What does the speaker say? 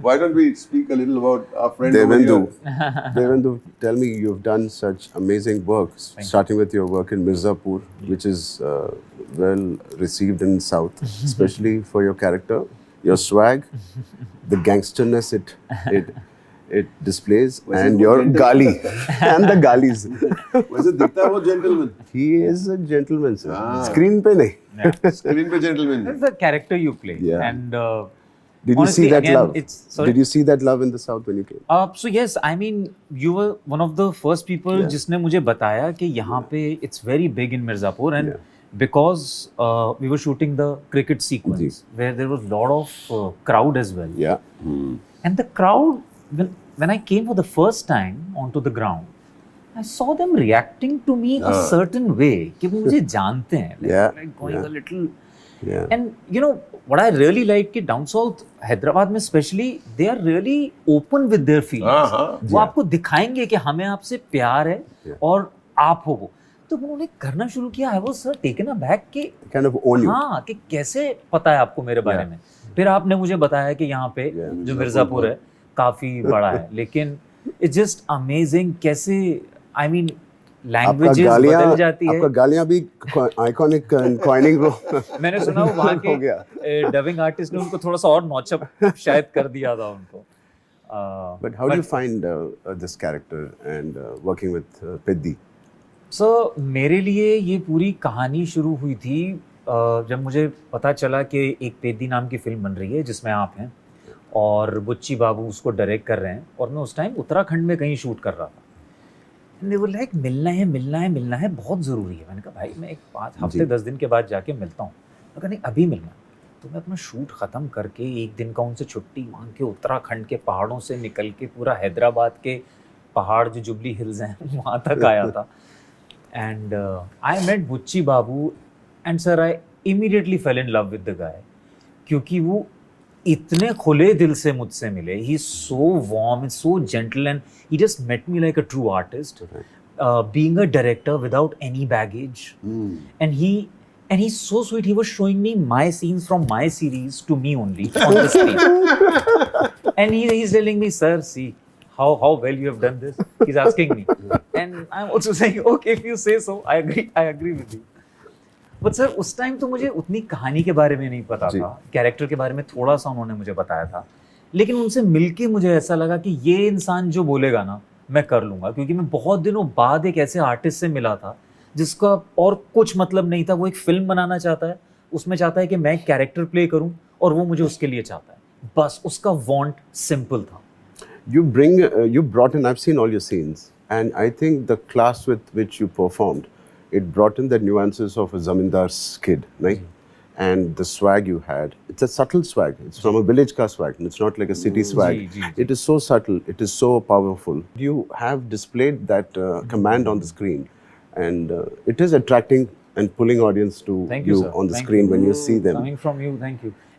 Why don't we speak a little about our friend Devendu. over here? Devendu, tell me, you've done such amazing work, starting with your work in Mirzapur, which is well received in South, especially for your character, your swag, the gangsterness it displays, and your gali and the galis. वैसे दिखता है वो gentleman. He is a gentleman, sir. Screen पे नहीं. Screen पे gentleman. That's the character you play. Yeah. And Did honestly, you see that again, love? sorry? Did you see that love in the South when you came? So yes, I mean, you were one of the first people जिसने मुझे बताया कि यहाँ पे it's very big in Mirzapur, and because we were shooting the cricket sequence where there was a lot of crowd as well. Yeah. And the crowd, when I came for the first time onto the ground, I saw them reacting to me a certain way कि वो मुझे जानते हैं, like going a little. Yeah. And you know what I really like कि down south Hyderabad में especially they are really open with their feelings. वो आपको दिखाएंगे कि हमें आपसे प्यार है और आप हो वो. तो उन्होंने करना शुरू किया. I was taken aback कि Kind of own you. हाँ कि कैसे पता है आपको मेरे बारे में. फिर आपने मुझे बताया कि यहाँ पे जो मिर्जापुर है काफी बड़ा है, लेकिन it's just amazing कैसे I mean लैंग्वेजेस बदल जाती है. आपका गालियाँ भी आइकॉनिक कॉइनिंग रो. मैंने सुना वो वहाँ के डबिंग आर्टिस्ट ने उनको थोड़ा सा और नॉचअप शायद कर दिया था उनको. But how do you find this character and working with Peddi? So मेरे लिए ये पूरी कहानी शुरू हुई थी जब मुझे पता चला कि एक पेद्दी नाम की फिल्म बन रही है जिसमें आप हैं और बुच्ची बाबू उसको डायरेक्ट कर रहे हैं, और मैं उस टाइम उत्तराखंड में कहीं शूट कर रहा था. वो लाइक मिलना है बहुत ज़रूरी है. मैंने कहा भाई मैं एक 5 हफ्ते 10 दिन के बाद जाके मिलता हूँ. मैं कहा नहीं अभी मिलना. तो मैं अपना शूट ख़त्म करके एक दिन का उनसे छुट्टी मांग के उत्तराखंड के पहाड़ों से निकल के पूरा हैदराबाद के पहाड़ जो जुबली हिल्स हैं वहाँ तक आया था. And I met Buchi Babu and sir I immediately fell in love with the guy, क्योंकि वो इतने खुले दिल से मुझसे मिले. He is so warm and so gentle and he just met me like a true artist, being a director without any baggage. And he's so sweet. He was showing me my scenes from my series to me only on the screen. And he's telling me, sir, see how well you have done this. He's asking me. And I'm also saying, okay, if you say so, I agree with you. But sir उस time तो मुझे उतनी कहानी के बारे में नहीं पता था, कैरेक्टर के बारे में थोड़ा सा उन्होंने मुझे बताया था, लेकिन उनसे मिलके मुझे ऐसा लगा कि ये इंसान जो बोलेगा ना मैं कर लूँगा, क्योंकि मैं बहुत दिनों बाद एक ऐसे आर्टिस्ट से मिला था जिसका और कुछ मतलब नहीं था. वो एक फिल्म बनाना चाहता है, उसमें चाहता है कि मैं एक कैरेक्टर प्ले करूँ और वो मुझे उसके लिए चाहता है. बस उसका वांट सिंपल था. You brought in, I've seen all your scenes, and I think the class with which you performed, it brought in the nuances of a zamindar's kid, right? And the swag you had, it's a subtle swag. It's from a village ka swag, and it's not like a city swag. It is so subtle, it is so powerful. You have displayed that command on the screen, and it is attracting and pulling audience to you on the screen when you see them. Coming from you, thank you.